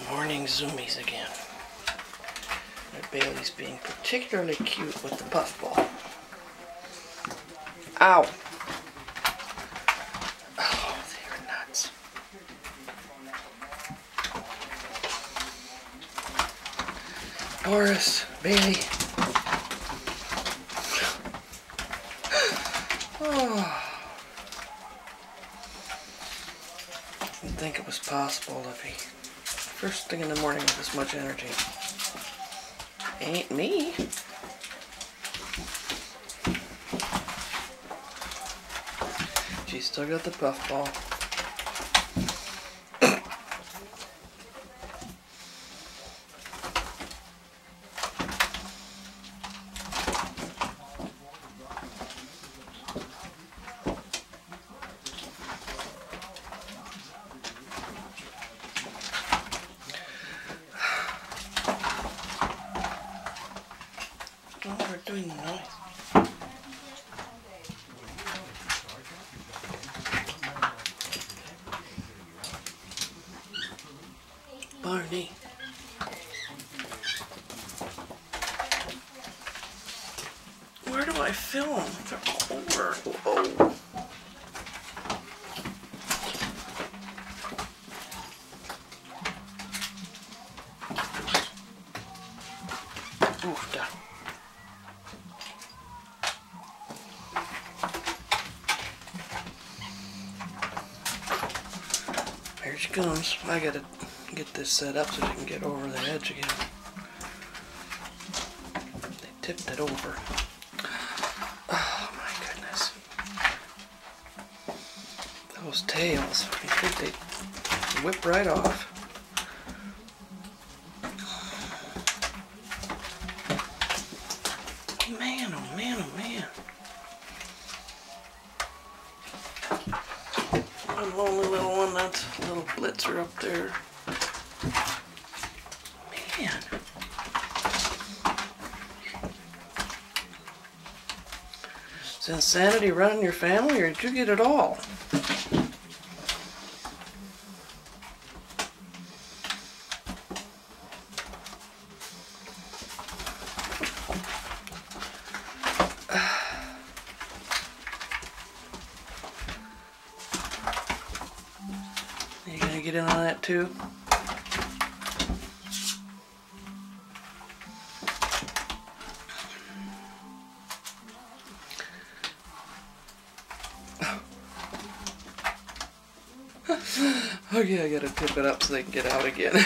Morning zoomies again. Bailey's being particularly cute with the puffball. Ow! Oh, they're nuts. Doris, Bailey. Oh. Didn't think it was possible to be first thing in the morning with this much energy. Ain't me. She's still got the puffball. Oh, we're doing nice. Barney. Where do I film? They're all over. Whoa. Oof, da. Here she comes. I gotta get this set up so she can get over the edge again. They tipped it over. Oh my goodness. Those tails. I think they whip right off. Man, oh man, oh man. One only little one, that's a little blitzer up there. Man. Is insanity running your family, or did you get it all? You gonna get in on that too? Okay, I gotta tip it up so they can get out again.